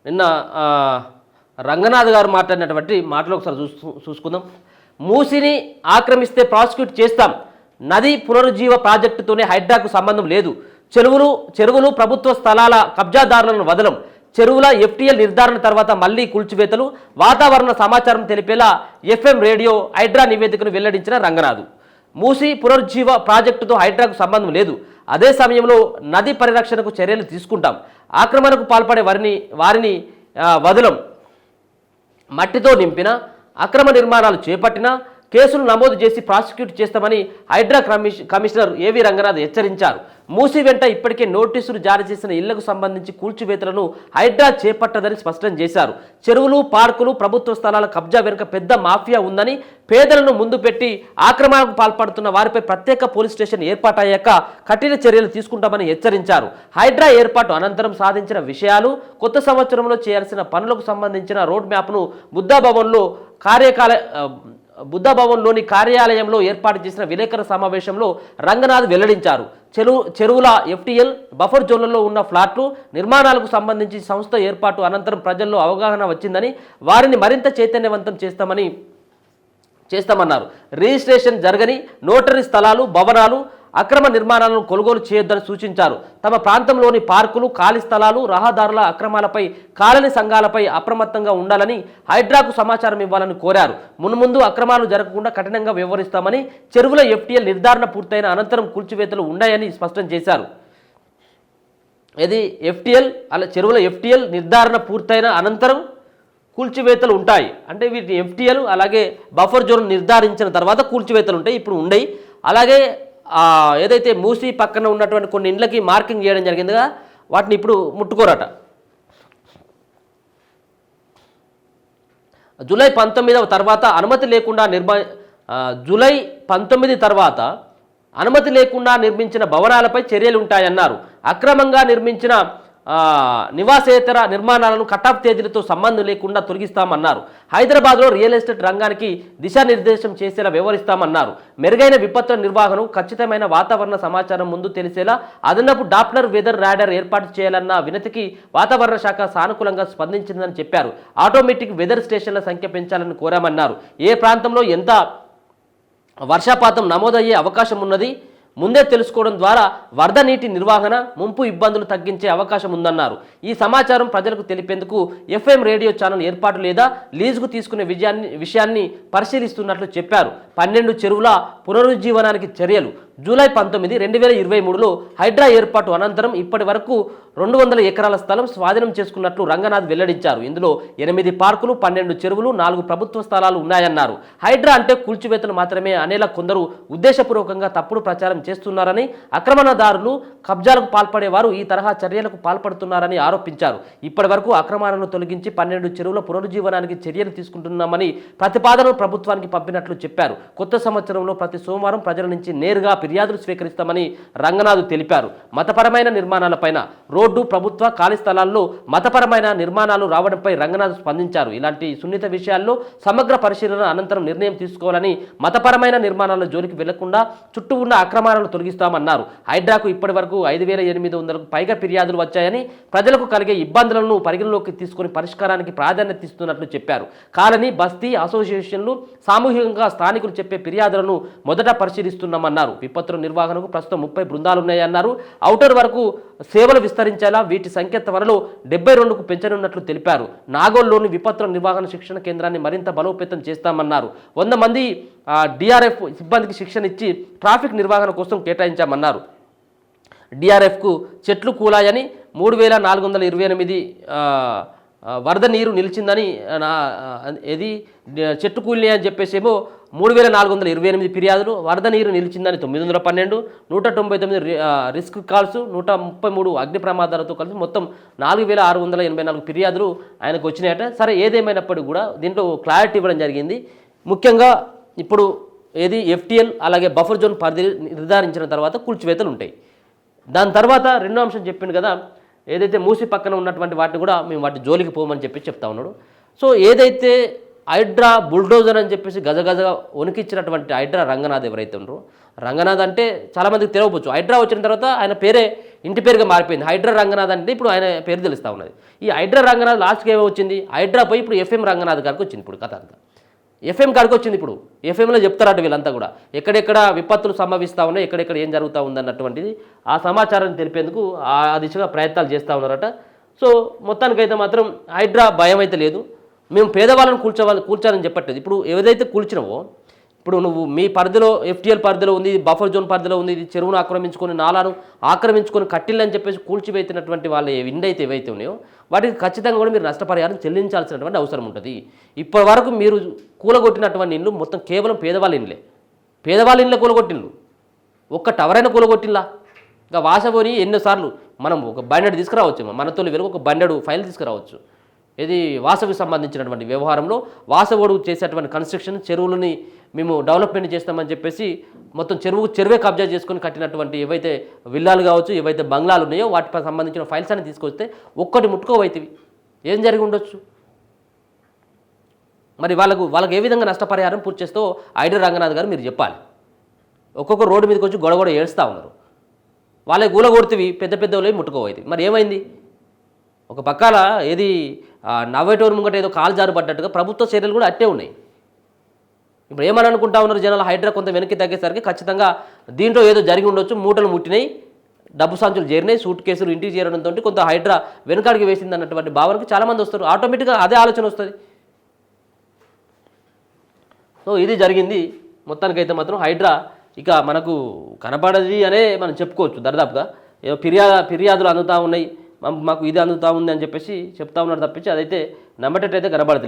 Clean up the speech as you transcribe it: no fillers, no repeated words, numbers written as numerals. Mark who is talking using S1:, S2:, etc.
S1: నిన్న రంగనాథ్ గారు మాట్లాడినటువంటి మాటలు ఒకసారి చూసుకుందాం. మూసిని ఆక్రమిస్తే ప్రాసిక్యూట్ చేస్తాం, నది పునరుజ్జీవ ప్రాజెక్టుతోనే హైడ్రాకు సంబంధం లేదు, చెరువులు ప్రభుత్వ స్థలాల కబ్జాదారులను వదలం, చెరువుల ఎఫ్టీఎల్ నిర్ధారణ తర్వాత మళ్లీ కూల్చివేతలు, వాతావరణ సమాచారం తెలిపేలా ఎఫ్ఎం రేడియో హైడ్రా నివేదికను వెల్లడించిన రంగనాథ్. మూసి పునరుజ్జీవ ప్రాజెక్టుతో హైడ్రాకు సంబంధం లేదు, అదే సమయంలో నది పరిరక్షణకు చర్యలు తీసుకుంటాం, ఆక్రమణకు పాల్పడే వారిని వదలం, మట్టితో నింపిన అక్రమ నిర్మాణాలు చేపట్టిన కేసులు నమోదు చేసి ప్రాసిక్యూట్ చేస్తామని హైడ్రా కమిషనర్ ఏవి రంగనాథ్ హెచ్చరించారు. మూసి వెంట ఇప్పటికే నోటీసులు జారీ చేసిన ఇళ్లకు సంబంధించి కూల్చివేతలను హైడ్రా చేపట్టదని స్పష్టం చేశారు. చెరువులు, పార్కులు, ప్రభుత్వ స్థలాల కబ్జా వెనుక పెద్ద మాఫియా ఉందని, పేదలను ముందు పెట్టి ఆక్రమణకు పాల్పడుతున్న వారిపై ప్రత్యేక పోలీస్ స్టేషన్ ఏర్పాటయ్యాక కఠిన చర్యలు తీసుకుంటామని హెచ్చరించారు. హైడ్రా ఏర్పాటు అనంతరం సాధించిన విషయాలు, కొత్త సంవత్సరంలో చేయాల్సిన పనులకు సంబంధించిన రోడ్ మ్యాప్ను బుద్ధభవన్లోని కార్యాలయంలో ఏర్పాటు చేసిన విలేకరుల సమావేశంలో రంగనాథ్ వెల్లడించారు. చెరువుల ఎఫ్టీఎల్ బఫర్ జోన్లలో ఉన్న ఫ్లాట్లు నిర్మాణాలకు సంబంధించి సంస్థ ఏర్పాటు అనంతరం ప్రజల్లో అవగాహన వచ్చిందని, వారిని మరింత చైతన్యవంతం చేస్తామన్నారు. రిజిస్ట్రేషన్ జరగని నోటరీ స్థలాలు, భవనాలు, అక్రమ నిర్మాణాలను కొనుగోలు చేయొద్దని సూచించారు. తమ ప్రాంతంలోని పార్కులు, ఖాళీ స్థలాలు, రహదారుల అక్రమాలపై, కాలనీ సంఘాలపై అప్రమత్తంగా ఉండాలని హైడ్రాకు సమాచారం ఇవ్వాలని కోరారు. మున్ముందు అక్రమాలు జరగకుండా కఠినంగా వ్యవహరిస్తామని, చెరువుల ఎఫ్టీఎల్ నిర్ధారణ పూర్తయిన అనంతరం కూల్చివేతలు ఉన్నాయని స్పష్టం చేశారు. చెరువుల ఎఫ్టీఎల్ నిర్ధారణ పూర్తయిన అనంతరం కూల్చివేతలు ఉంటాయి అంటే వీటి ఎఫ్టీఎల్ అలాగే బఫర్ జోన్ నిర్ధారించిన తర్వాత కూల్చివేతలు ఉంటాయి, ఇప్పుడు ఉండయి. అలాగే ఏదైతే మూసి పక్కన ఉన్నటువంటి కొన్ని ఇండ్లకి మార్కింగ్ చేయడం జరిగిందిగా, వాటిని ఇప్పుడు ముట్టుకోరట. జూలై 19 తర్వాత అనుమతి లేకుండా నిర్మించిన భవనాలపై చర్యలు ఉంటాయన్నారు. అక్రమంగా నిర్మించిన నివాసేతర నిర్మాణాలను కటాఫ్ తేదీలతో సంబంధం లేకుండా తొలగిస్తామన్నారు. హైదరాబాద్లో రియల్ ఎస్టేట్ రంగానికి దిశానిర్దేశం చేసేలా వ్యవహరిస్తామన్నారు. మెరుగైన విపత్తుల నిర్వహణ, ఖచ్చితమైన వాతావరణ సమాచారం ముందు తెలిసేలా అదనపు డాప్లర్ వెదర్ రాడార్ ఏర్పాటు చేయాలన్న వినతికి వాతావరణ శాఖ సానుకూలంగా స్పందించిందని చెప్పారు. ఆటోమేటిక్ వెదర్ స్టేషన్ల సంఖ్య పెంచాలని కోరామన్నారు. ఏ ప్రాంతంలో ఎంత వర్షపాతం నమోదయ్యే అవకాశం ఉన్నది ముందే తెలుసుకోవడం ద్వారా వరద నీటి నిర్వహణ, ముంపు ఇబ్బందులు తగ్గించే అవకాశం ఉందన్నారు. ఈ సమాచారం ప్రజలకు తెలిపేందుకు ఎఫ్ఎం రేడియో ఛానల్ ఏర్పాటు లేదా లీజుకు తీసుకునే విషయాన్ని పరిశీలిస్తున్నట్లు చెప్పారు. 12 చెరువుల పునరుజ్జీవనానికి చర్యలు. జూలై 19, 2023లో హైడ్రా ఏర్పాటు అనంతరం ఇప్పటి వరకు 200 ఎకరాల స్థలం స్వాధీనం చేసుకున్నట్లు రంగనాథ్ వెల్లడించారు. ఇందులో 8 పార్కులు, 12 చెరువులు, 4 ప్రభుత్వ స్థలాలు ఉన్నాయన్నారు. హైడ్రా అంటే కూల్చివేతలు మాత్రమే అనేలా కొందరు ఉద్దేశపూర్వకంగా తప్పుడు ప్రచారం చేస్తున్నారని, ఆక్రమణదారులు, కబ్జాలకు పాల్పడేవారు ఈ తరహా చర్యలకు పాల్పడుతున్నారని ఆరోపించారు. ఇప్పటి వరకు అక్రమాలను తొలగించి 12 చెరువుల పునరుజ్జీవనానికి చర్యలు తీసుకుంటున్నామని ప్రతిపాదనలు ప్రభుత్వానికి పంపినట్లు చెప్పారు. కొత్త సంవత్సరంలో ప్రతి సోమవారం ప్రజల నుంచి నేరుగా ఫిర్యాదులు స్వీకరిస్తామని రంగనాథ్ తెలిపారు. మతపరమైన నిర్మాణాలపైన, రోడ్డు, ప్రభుత్వ ఖాళీ స్థలాల్లో మతపరమైన నిర్మాణాలు రావడంపై రంగనాథ్ స్పందించారు. ఇలాంటి సున్నిత విషయాల్లో సమగ్ర పరిశీలన అనంతరం నిర్ణయం తీసుకోవాలని, మతపరమైన నిర్మాణాల జోలికి వెళ్లకుండా చుట్టూ ఉన్న అక్రమాలను తొలగిస్తామన్నారు. హైడ్రాకు ఇప్పటి వరకు 5,800కు పైగా ఫిర్యాదులు వచ్చాయని, ప్రజలకు కలిగే ఇబ్బందులను పరిగణలోకి తీసుకుని పరిష్కారానికి ప్రాధాన్యత ఇస్తున్నట్లు చెప్పారు. కాలనీ, బస్తీ అసోసియేషన్లు సామూహికంగా స్థానికులు చెప్పే ఫిర్యాదులను మొదట పరిశీలిస్తున్నామన్నారు. విపత్తుల నిర్వహణకు ప్రస్తుతం 30 బృందాలున్నాయన్నారు. ఔటర్ వరకు సేవలు విస్తరించేలా వీటి సంఖ్య త్వరలో 72కు పెంచనున్నట్లు తెలిపారు. నాగోల్లోని విపత్తుల నిర్వహణ శిక్షణ కేంద్రాన్ని మరింత బలోపేతం చేస్తామన్నారు. 100 మంది డిఆర్ఎఫ్ సిబ్బందికి శిక్షణ ఇచ్చి ట్రాఫిక్ నిర్వహణ కోసం కేటాయించామన్నారు. డిఆర్ఎఫ్కు చెట్లు కూలాయని, 3,428 వరద నీరు నిలిచిందని, చెట్టు కూలినాయి అని చెప్పేసేమో 3,428 ఫిర్యాదులు, వరద నీరు నిలిచిందని 912, 199 రిస్క్ కాల్స్, 133 అగ్ని ప్రమాదాలతో కలిసి మొత్తం 4,684 ఫిర్యాదులు ఆయనకు వచ్చినాయట. సరే, ఏదేమైనప్పటికీ కూడా దీంట్లో క్లారిటీ ఇవ్వడం జరిగింది. ముఖ్యంగా ఇప్పుడు ఎఫ్టీఎల్ అలాగే బఫర్ జోన్ పరిధి నిర్ధారించిన తర్వాత కూల్చివేతలు ఉంటాయి. దాని తర్వాత రెండో అంశం చెప్పిండు కదా, ఏదైతే మూసి పక్కన ఉన్నటువంటి వాటిని కూడా మేము వాటి జోలికి పోమని చెప్తా ఉన్నాడు. సో ఏదైతే హైడ్రా బుల్డోజర్ అని చెప్పేసి గజగజగా వణికిచ్చినటువంటి హైడ్రా రంగనాథ్ ఎవరైతే ఉన్నారో రంగనాథ్ అంటే చాలామందికి తెలియవచ్చు. హైడ్రా వచ్చిన తర్వాత ఆయన పేరే ఇంటి పేరుగా మారిపోయింది. హైడ్రా రంగనాథ్ అంటే ఇప్పుడు ఆయన పేరు తెలుస్తూ ఉన్నది. ఈ హైడ్రా రంగనాథ్ లాస్ట్కి ఏమో వచ్చింది, హైడ్రా పోయి ఇప్పుడు ఎఫ్ఎం రంగనాథ్ గారికి వచ్చింది ఇప్పుడు కథ అంతా. ఎఫ్ఎం కాడికి వచ్చింది. ఇప్పుడు ఎఫ్ఎంలో చెప్తారట వీళ్ళంతా కూడా ఎక్కడెక్కడ విపత్తులు సంభవిస్తూ ఉన్నాయి, ఎక్కడెక్కడ ఏం జరుగుతూ ఉందన్నటువంటిది ఆ సమాచారాన్ని తెలిపేందుకు ఆ దిశగా ప్రయత్నాలు చేస్తూ ఉన్నారట. సో మొత్తానికైతే మాత్రం హైడ్రా భయం అయితే లేదు. మేము పేదవాళ్ళని కూల్చాలని చెప్పట్లేదు. ఇప్పుడు ఏదైతే కూల్చినావో, ఇప్పుడు నువ్వు మీ పరిధిలో ఎఫ్టీఎల్ పరిధిలో ఉంది, బఫర్ జోన్ పరిధిలో ఉంది, ఇది చెరువును ఆక్రమించుకొని నాలాను ఆక్రమించుకొని కట్టిల్లని చెప్పేసి కూల్చివేసినటువంటి వాళ్ళ ఇండైతే ఏవైతే ఉన్నాయో వాటికి ఖచ్చితంగా కూడా మీరు నష్టపరిహారం చెల్లించాల్సినటువంటి అవసరం ఉంటుంది. ఇప్పటి వరకు మీరు కూలగొట్టినటువంటి ఇండ్లు మొత్తం కేవలం పేదవాళ్ళ ఇండ్లే. పేదవాళ్ళ ఇండ్లే కూలగొట్టిండ్లు, ఒక్క టవర్ అయినా కూలగొట్టిల్లా. ఇంకా వాసపోని ఎన్నోసార్లు మనం ఒక బండెడు తీసుకురావచ్చు, మనతో వెలుగు ఒక బండెడు ఫైల్ తీసుకురావచ్చు. ఇది వాసవికి సంబంధించినటువంటి వ్యవహారంలో వాసవోడు చేసేటువంటి కన్స్ట్రక్షన్ చెరువులని మేము డెవలప్మెంట్ చేస్తామని చెప్పేసి మొత్తం చెరువే కబ్జా చేసుకొని కట్టినటువంటి ఏవైతే విల్లాలు కావచ్చు, ఏవైతే బంగ్లాలు ఉన్నాయో వాటికి సంబంధించిన ఫైల్స్ అని తీసుకొస్తే ఒక్కటి ముట్టుకోవైతివి ఏం జరిగి ఉండొచ్చు. మరి వాళ్ళకు ఏ విధంగా నష్టపరిహారం పూర్తి చేస్తో హైడ్రా రంగనాథ్ గారు మీరు చెప్పాలి. ఒక్కొక్క రోడ్డు మీదకి వచ్చి గొడవ ఏడుస్తూ ఉన్నారు. వాళ్ళే గూల కొడుతవి పెద్ద పెద్ద వాళ్ళే ముట్టుకోవైతే మరి ఏమైంది. ఒక పక్కల ఏది నవ్వేటోరు ముంగట ఏదో కాలు జారు పడ్డట్టుగా ప్రభుత్వ చర్యలు కూడా అట్టే ఉన్నాయి. ఇప్పుడు ఏమని అనుకుంటా ఉన్నారు జనాలు, హైడ్రా కొంత వెనక్కి తగ్గేసరికి ఖచ్చితంగా దీంట్లో ఏదో జరిగి ఉండొచ్చు, మూటలు ముట్టినాయి, డబ్బు సంచులు చేరినాయి, సూట్ కేసులు ఇంటికి చేరడంతో కొంత హైడ్రా వెనకాడికి వేసింది అన్నటువంటి భావనకు చాలామంది వస్తారు. ఆటోమేటిక్గా అదే ఆలోచన వస్తుంది. సో ఇది జరిగింది. మొత్తానికైతే మాత్రం హైడ్రా ఇక మనకు కనపడది అనే మనం చెప్పుకోవచ్చు. దరిదాపుగా ఏదో ఫిర్యాదులు అందుతూ ఉన్నాయి, మాకు ఇది అందుతూ ఉంది అని చెప్పేసి చెప్తా ఉన్నారు తప్పించి అదైతే నమ్మటట్టయితే కనబడతలేదు.